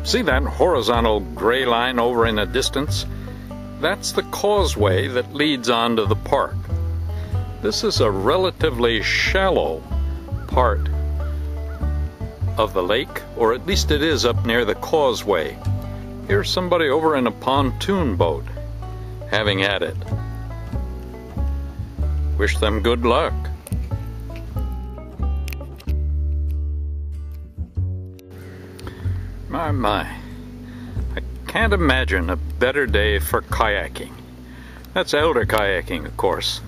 See that horizontal gray line over in the distance? That's the causeway that leads onto the park. This is a relatively shallow part of the lake, or at least it is up near the causeway. Here's somebody over in a pontoon boat having at it. Wish them good luck. My. I can't imagine a better day for kayaking. That's elder kayaking, of course.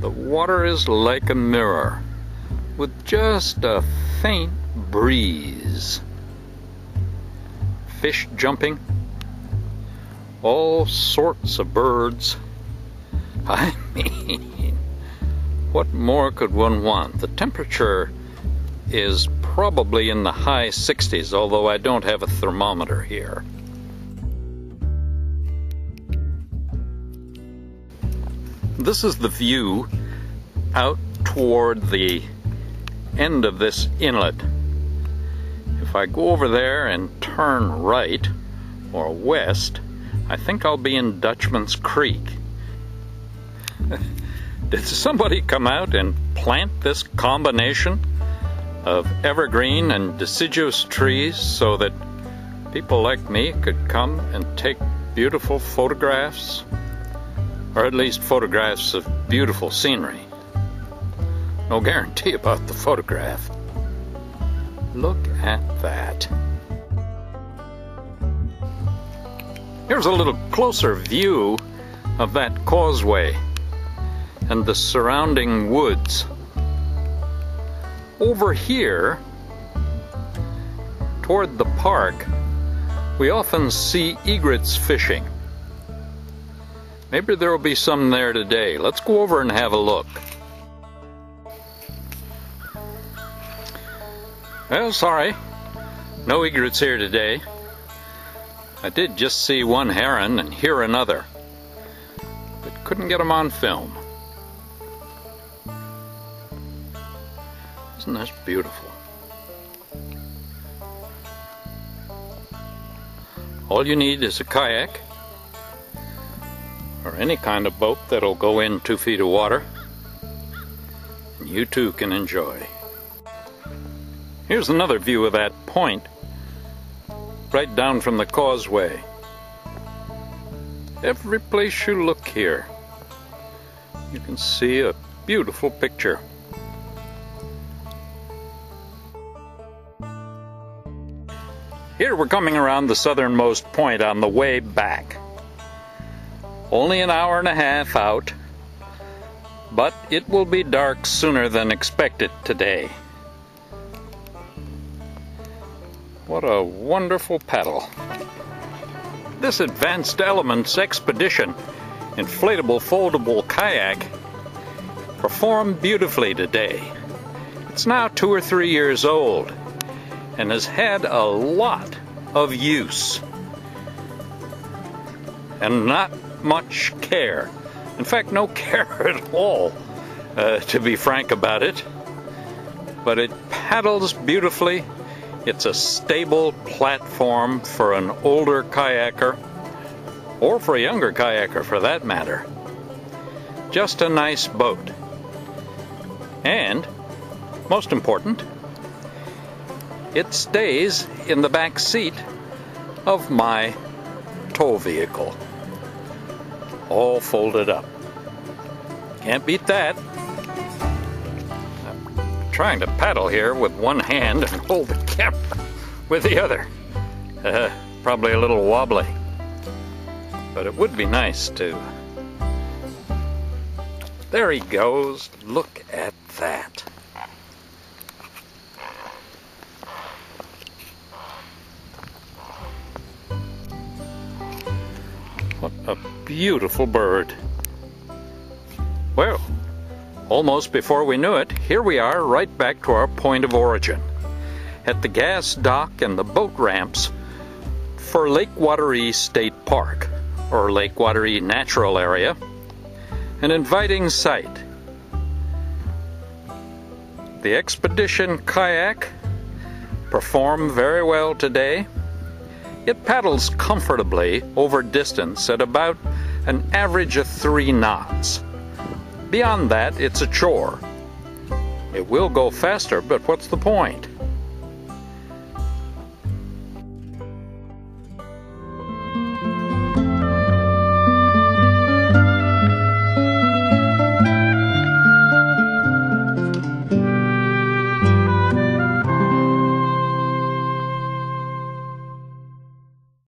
The water is like a mirror, with just a faint breeze. Fish jumping, all sorts of birds. I mean, what more could one want? The temperature is probably in the high 60s, although I don't have a thermometer here. This is the view out toward the end of this inlet. If I go over there and turn right or west, I think I'll be in Dutchman's Creek. Did somebody come out and plant this combination of evergreen and deciduous trees so that people like me could come and take beautiful photographs? Or at least photographs of beautiful scenery. No guarantee about the photograph. Look at that. Here's a little closer view of that causeway and the surrounding woods. Over here, toward the park, we often see egrets fishing. Maybe there will be some there today. Let's go over and have a look. Well, sorry, no egrets here today. I did just see one heron and hear another, but couldn't get them on film. Isn't this beautiful? All you need is a kayak, or any kind of boat that'll go in 2 feet of water, and you too can enjoy. Here's another view of that point, right down from the causeway. Every place you look here, you can see a beautiful picture. Here we're coming around the southernmost point on the way back. Only an hour and a half out, but it will be dark sooner than expected today. What a wonderful paddle. This Advanced Elements Expedition inflatable foldable kayak performed beautifully today. It's now 2 or 3 years old and has had a lot of use and not much care. In fact, no care at all, to be frank about it. But it paddles beautifully. It's a stable platform for an older kayaker, or for a younger kayaker for that matter. Just a nice boat. And, most important, it stays in the back seat of my tow vehicle. All folded up. Can't beat that. I'm trying to paddle here with one hand and hold the camera with the other. Probably a little wobbly. But it would be nice to. There he goes. Look at that. What a beautiful bird. Well, almost before we knew it, here we are right back to our point of origin, at the gas dock and the boat ramps for Lake Wateree State Park, or Lake Wateree Natural Area, an inviting sight. The expedition kayak performed very well today, It paddles comfortably over distance at about an average of 3 knots. Beyond that, it's a chore. It will go faster, but what's the point?